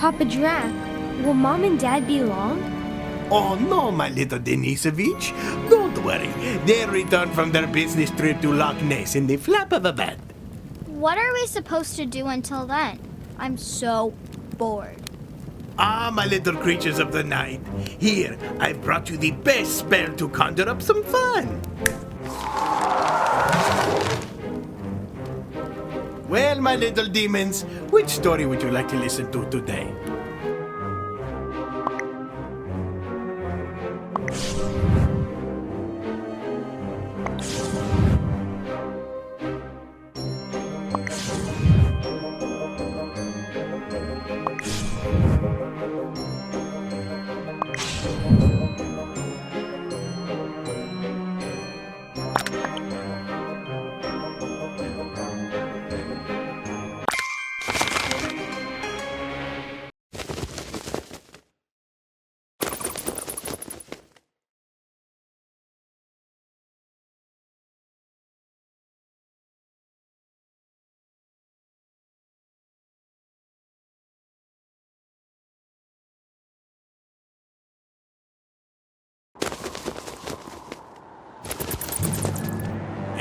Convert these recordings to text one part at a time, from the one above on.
Papa Drac, will Mom and Dad be long? Oh no, my little Denisovich. Don't worry. They returned from their business trip to Loch Ness in the flap of a bat. What are we supposed to do until then? I'm so bored. Ah, my little creatures of the night. Here, I've brought you the best spell to conjure up some fun. Well, my little demons, which story would you like to listen to today?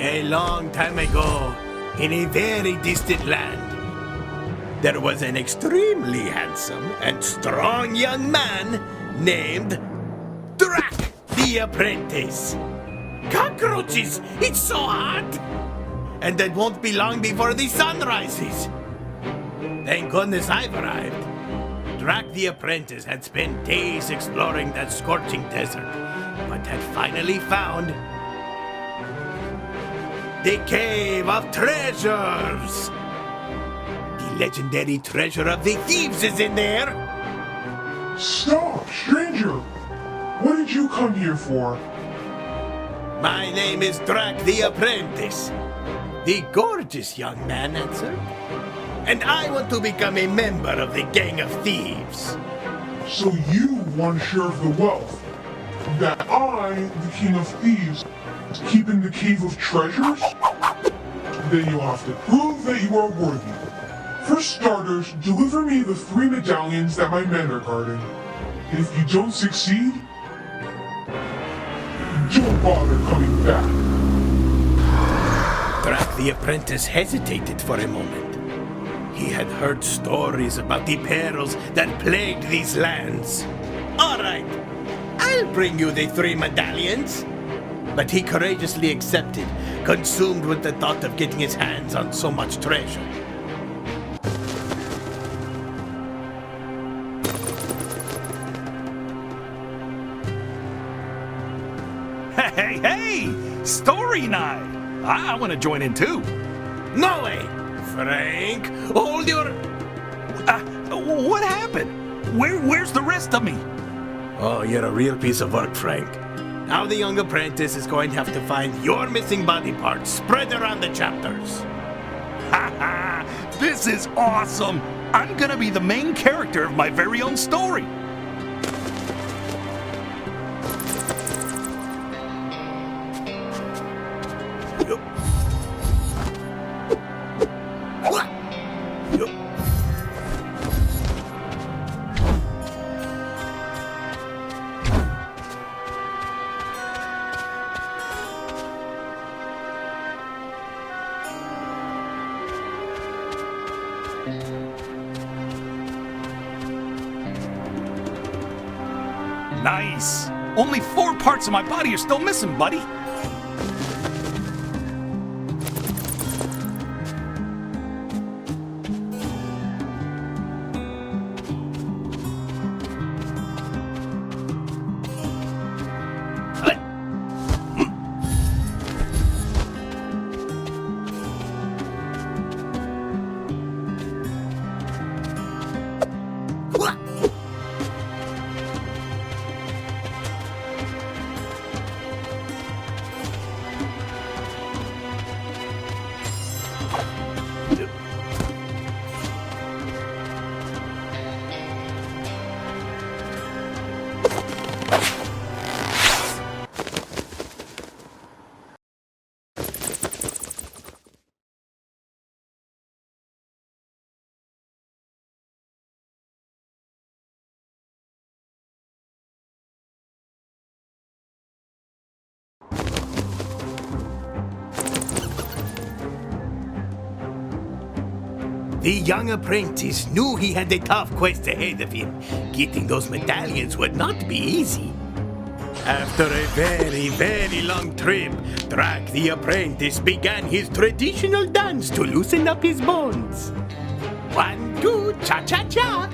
A long time ago, in a very distant land, there was an extremely handsome and strong young man named Drac the Apprentice. Cockroaches! It's so hot! And it won't be long before the sun rises. Thank goodness I've arrived. Drac the Apprentice had spent days exploring that scorching desert, but had finally found the Cave of Treasures! The legendary treasure of the thieves is in there! Stop, stranger! What did you come here for? My name is Drac the Apprentice. The gorgeous young man answered. And I want to become a member of the Gang of Thieves. So you want to share of the wealth that I, the King of Thieves, keep in the Cave of Treasures? Then you'll have to prove that you are worthy. For starters, deliver me the 3 medallions that my men are guarding. And if you don't succeed, don't bother coming back. Drac the Apprentice hesitated for a moment. He had heard stories about the perils that plagued these lands. All right, I'll bring you the 3 medallions. But he courageously accepted, consumed with the thought of getting his hands on so much treasure. Hey! Story night! I want to join in too. No way! Frank, hold your... What happened? Where's the rest of me? Oh, you're a real piece of work, Frank. Now the young apprentice is going to have to find your missing body parts spread around the chapters. Ha ha! This is awesome! I'm gonna be the main character of my very own story. Nice! Only 4 parts of my body are still missing, buddy. The young apprentice knew he had a tough quest ahead of him. Getting those medallions would not be easy. After a very long trip, Drac the apprentice began his traditional dance to loosen up his bones. 1, 2, cha-cha-cha!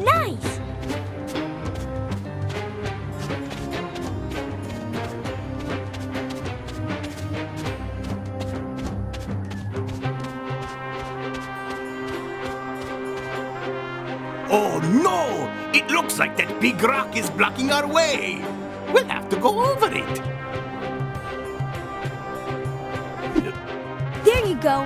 Nice! Oh no! It looks like that big rock is blocking our way! We'll have to go over it! There you go.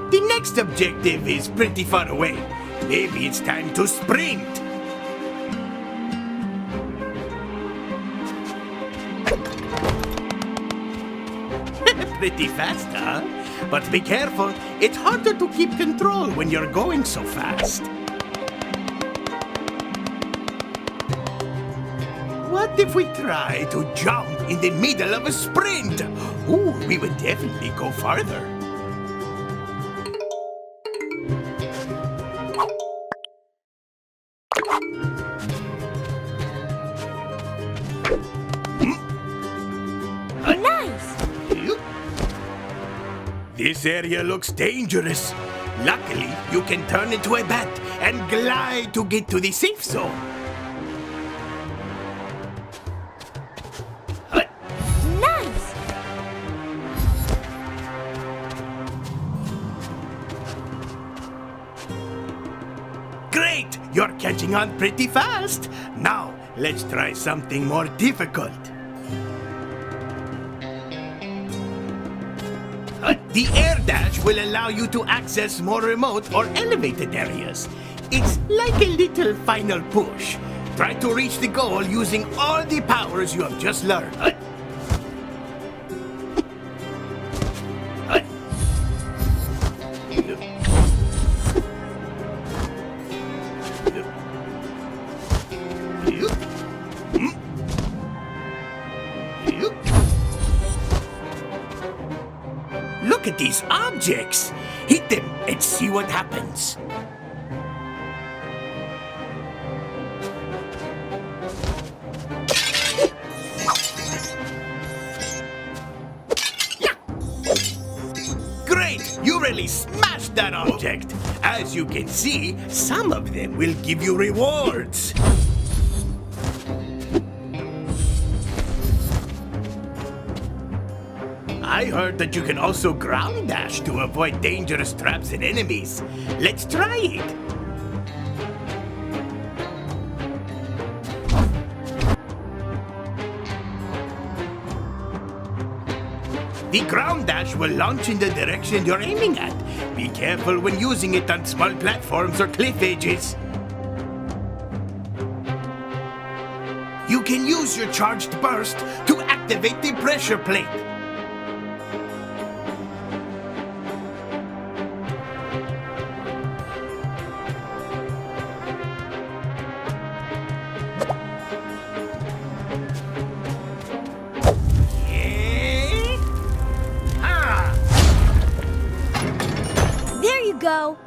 The next objective is pretty far away. Maybe it's time to sprint! Pretty fast, huh? But be careful, it's harder to keep control when you're going so fast. What if we try to jump in the middle of a sprint? Ooh, we would definitely go farther. Nice! This area looks dangerous. Luckily, you can turn into a bat and glide to get to the safe zone. Nice! Great! You're catching on pretty fast. Now, let's try something more difficult. The air dash will allow you to access more remote or elevated areas. It's like a little final push. Try to reach the goal using all the powers you have just learned. Look at these objects! Hit them and see what happens. Great! You really smashed that object! As you can see, some of them will give you rewards. I heard that you can also ground dash to avoid dangerous traps and enemies. Let's try it. The ground dash will launch in the direction you're aiming at. Be careful when using it on small platforms or cliff edges. You can use your charged burst to activate the pressure plate. There you go.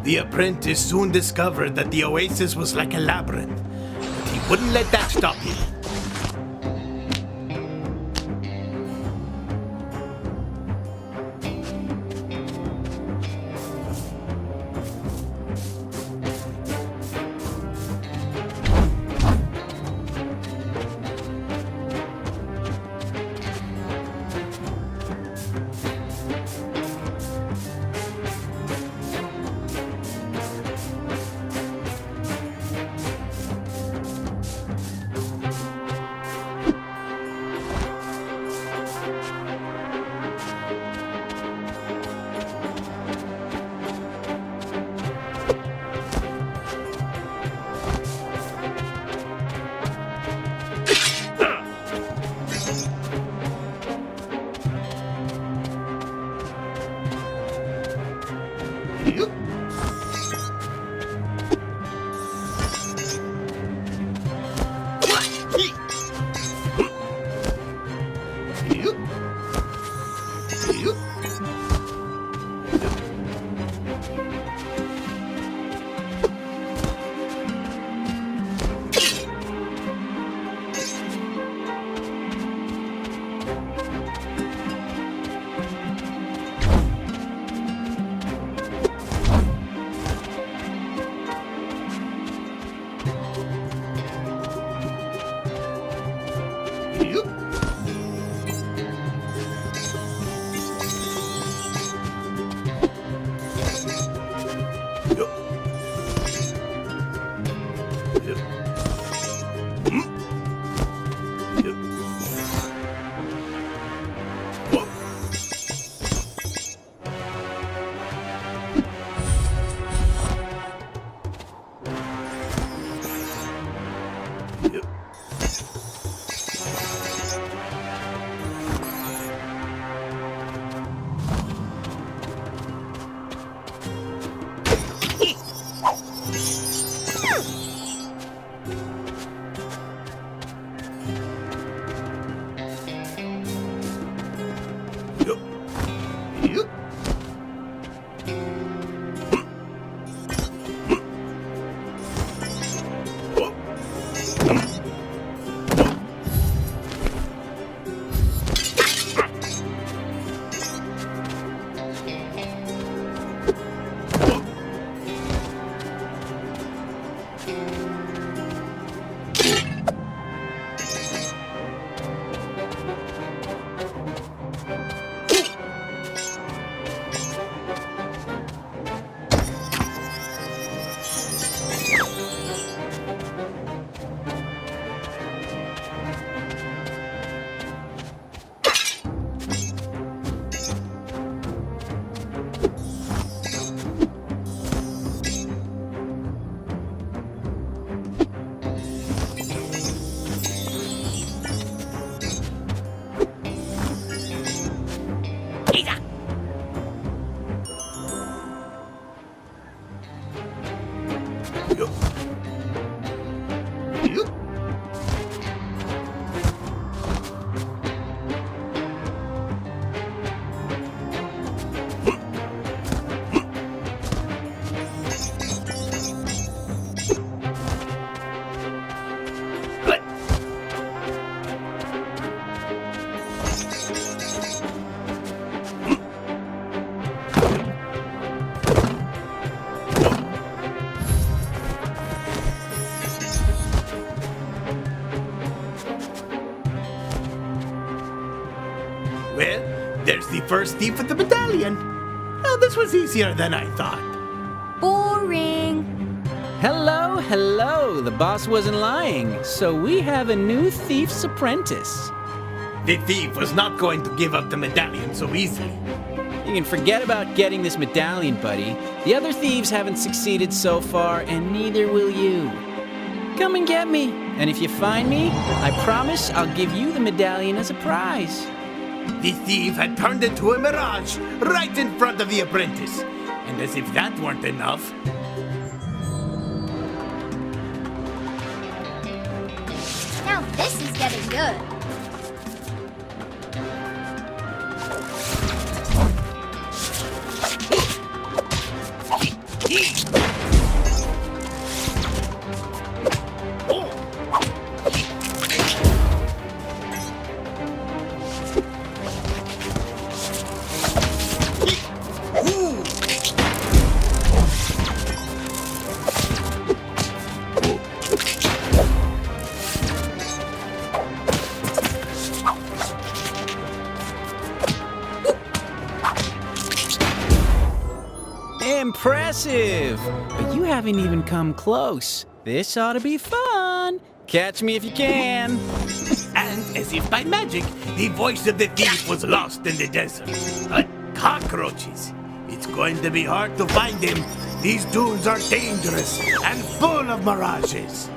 The apprentice soon discovered that the oasis was like a labyrinth, but he wouldn't let that stop him. Well, there's the first thief of the medallion. Well, this was easier than I thought. Boring. Hello, hello. The boss wasn't lying. So we have a new thief's apprentice. The thief was not going to give up the medallion so easily. You can forget about getting this medallion, buddy. The other thieves haven't succeeded so far, and neither will you. Come and get me. And if you find me, I promise I'll give you the medallion as a prize. The thief had turned into a mirage right in front of the apprentice. And as if that weren't enough, Now this is getting good. Impressive! But you haven't even come close. This ought to be fun. Catch me if you can. and as if by magic, the voice of the thief was lost in the desert. But cockroaches. It's going to be hard to find him. These dunes are dangerous and full of mirages.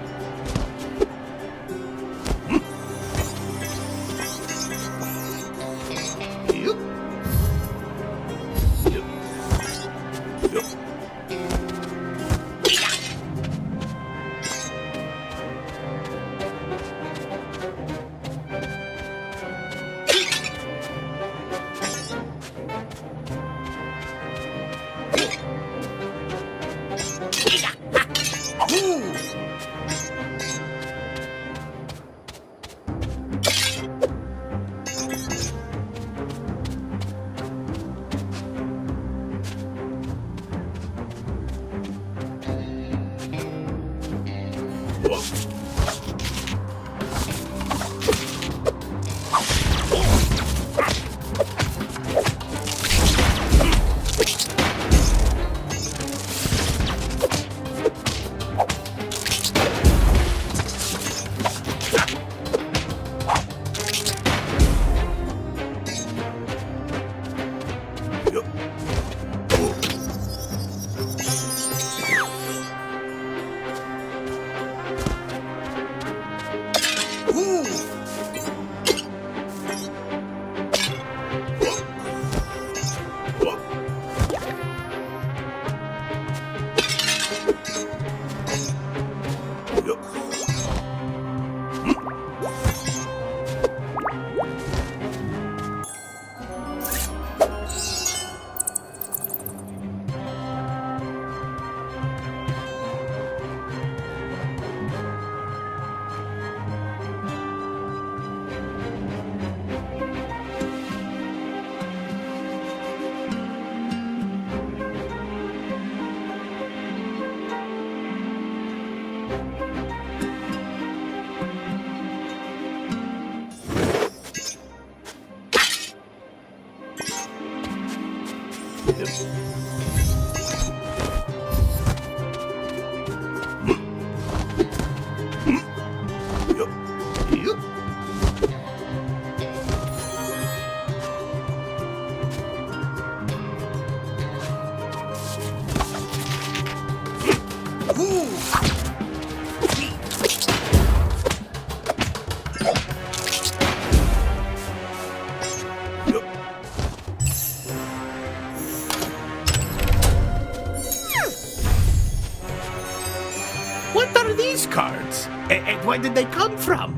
What are these cards? And where did they come from?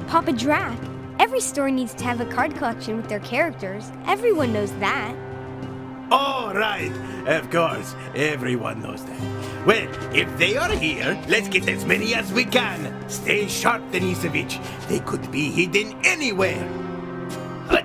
Papa Drac. Every store needs to have a card collection with their characters. Everyone knows that. Oh, right. Of course. Everyone knows that. Well, if they are here, let's get as many as we can. Stay sharp, Denisovich. They could be hidden anywhere. Huh?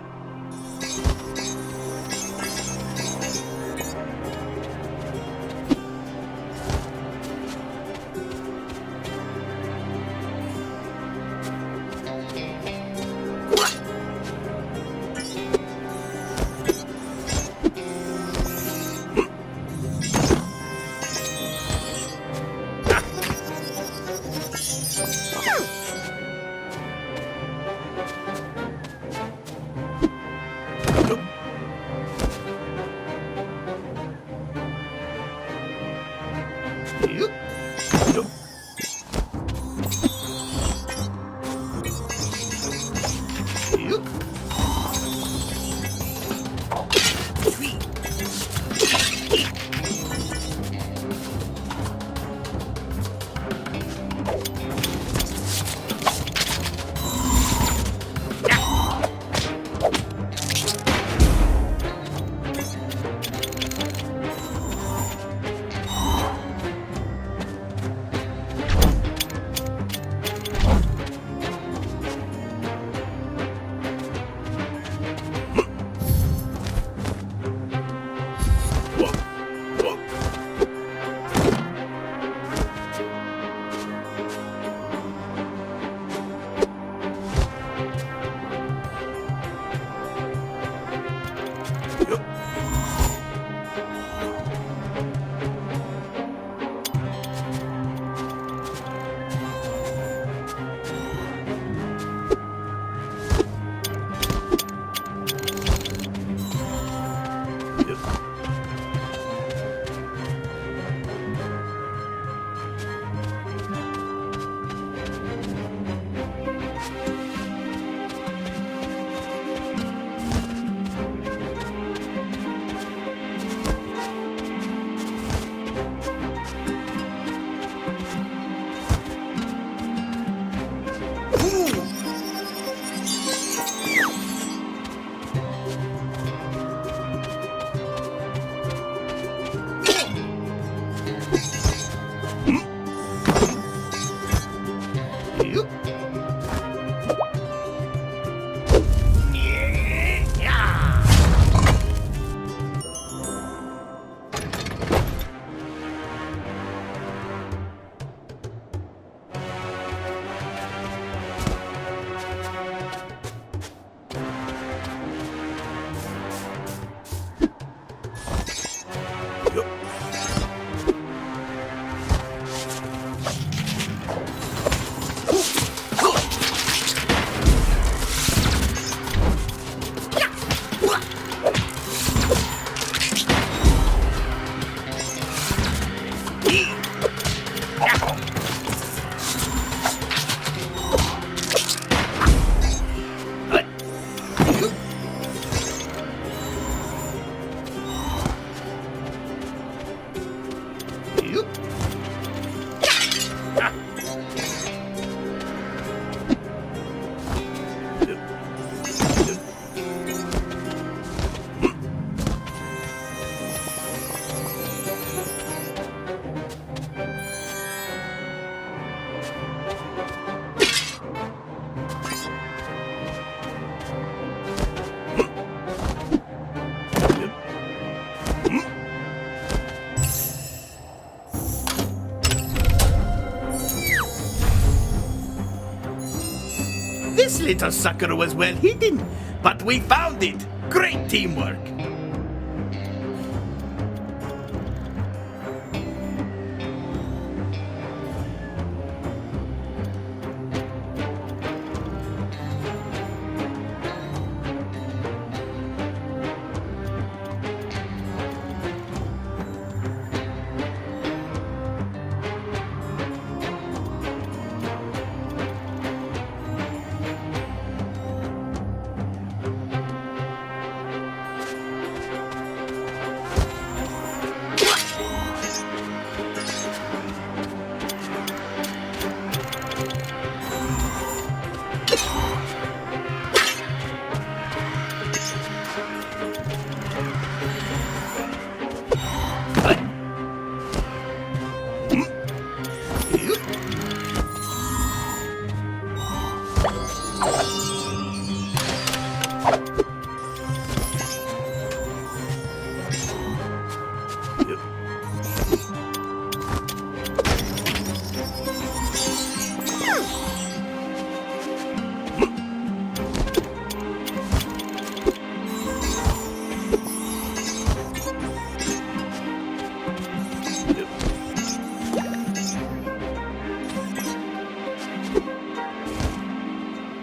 This little sucker was well hidden, but we found it. Great teamwork.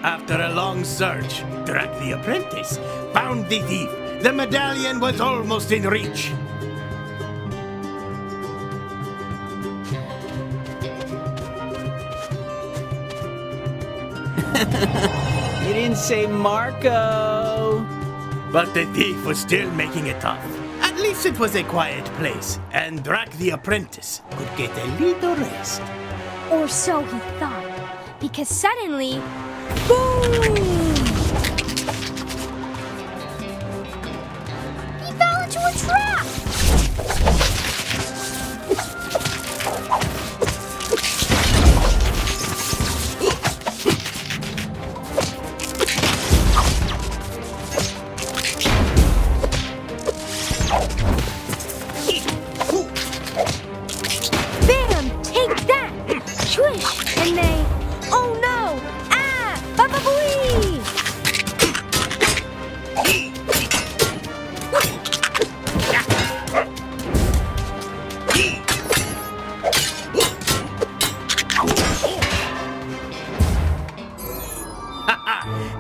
After a long search, Drac the apprentice found the thief. The medallion was almost in reach. You didn't say Marco. But the thief was still making it tough. At least it was a quiet place, and Drac the apprentice could get a little rest. Or so he thought. Because suddenly, boom! He fell into a trap! Bam! Take that! Swish! And they... Oh no! Ah! Baba Booey!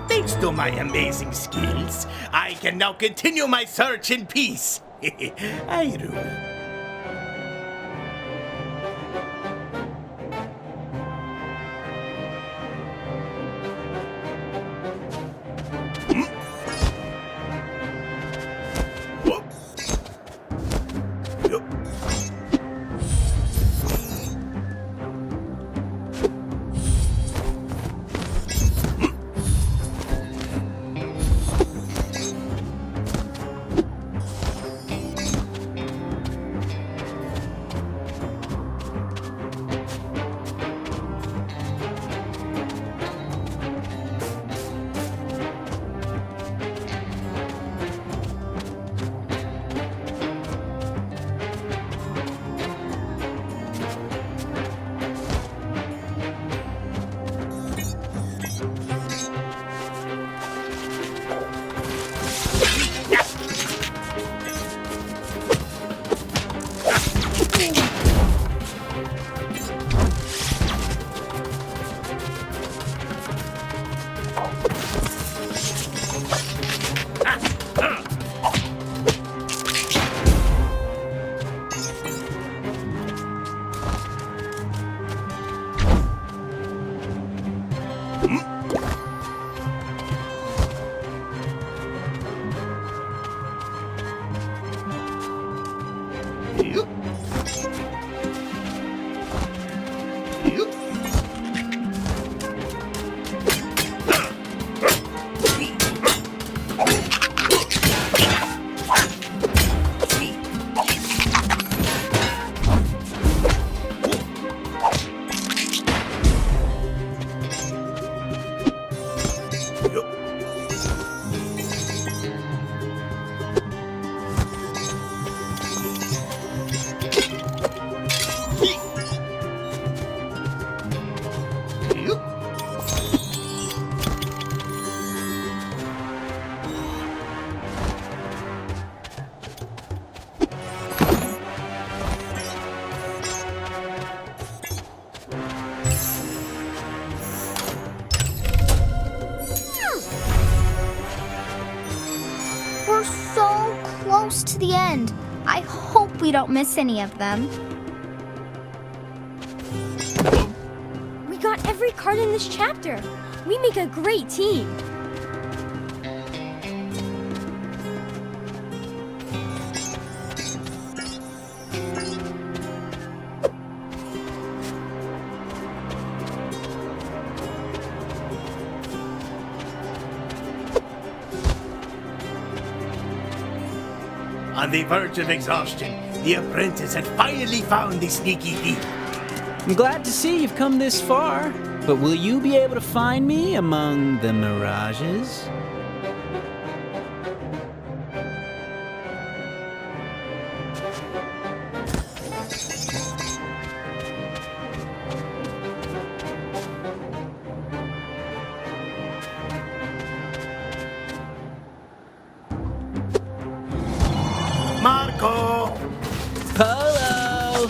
Thanks to my amazing skills, I can now continue my search in peace. I rule. close to the end. I hope we don't miss any of them. We got every card in this chapter. We make a great team. On the verge of exhaustion, the apprentice had finally found the sneaky thief. I'm glad to see you've come this far, but will you be able to find me among the mirages? Marco! Polo!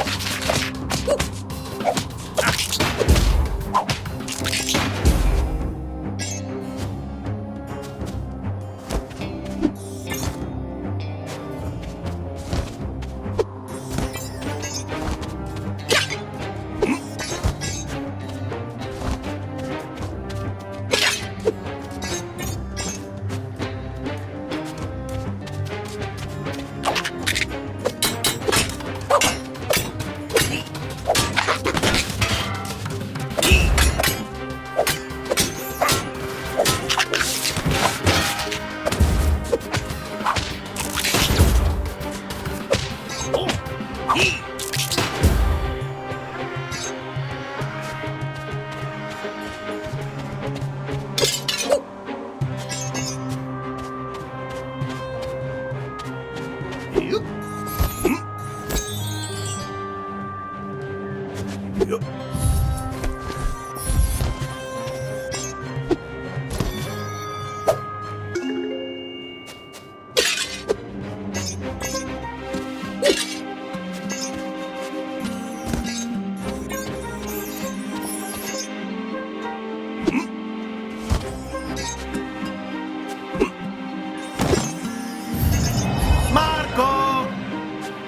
Marco!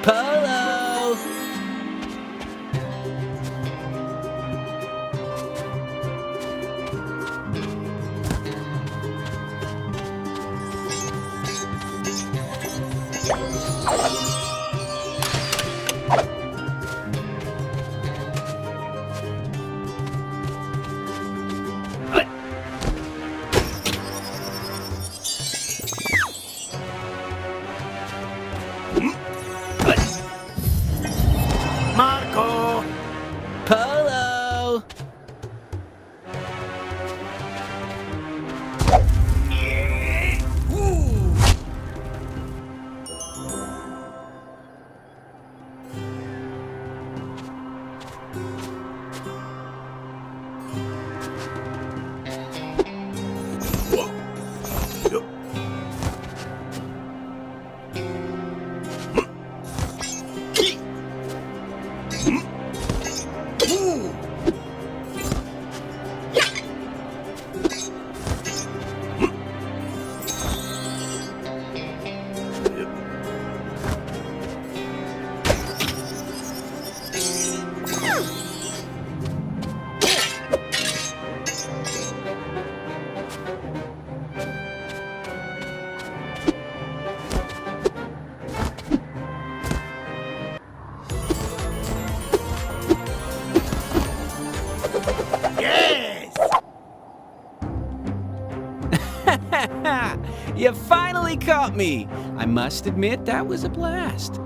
Polo! Marco! Polo! Yes! You finally caught me! I must admit, that was a blast.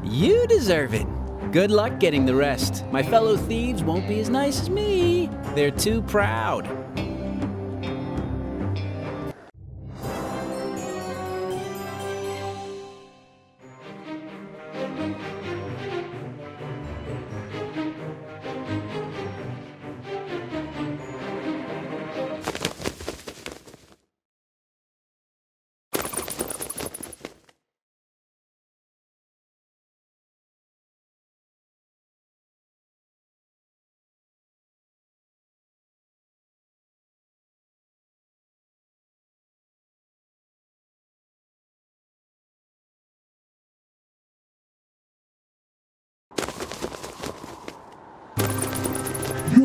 You deserve it. Good luck getting the rest. My fellow thieves won't be as nice as me. They're too proud.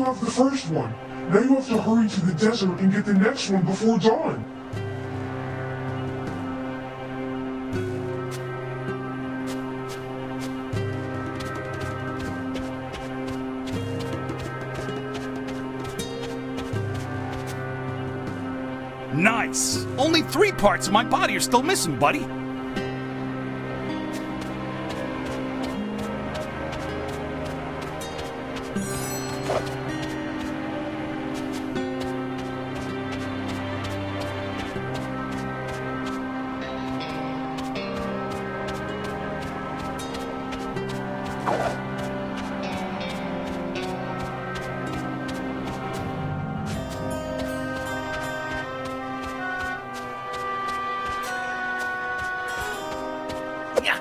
you have the first one. Now you have to hurry to the desert and get the next one before dawn. Nice! Only 3 parts of my body are still missing, buddy. Yeah.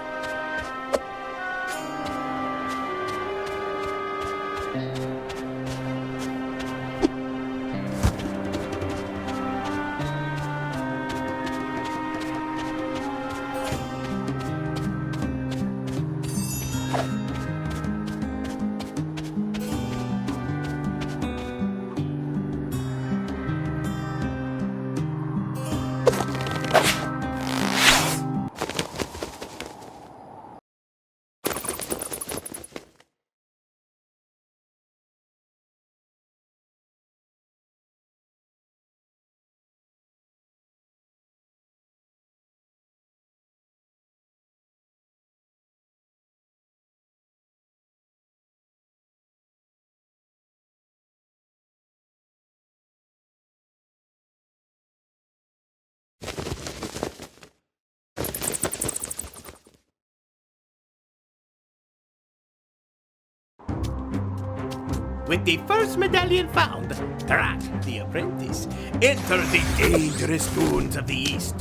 With the first medallion found, Drac, the apprentice, entered the dangerous dunes of the East.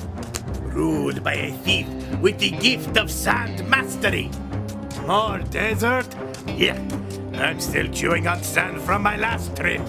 Ruled by a thief with the gift of sand mastery. More desert? Yeah, I'm still chewing on sand from my last trip.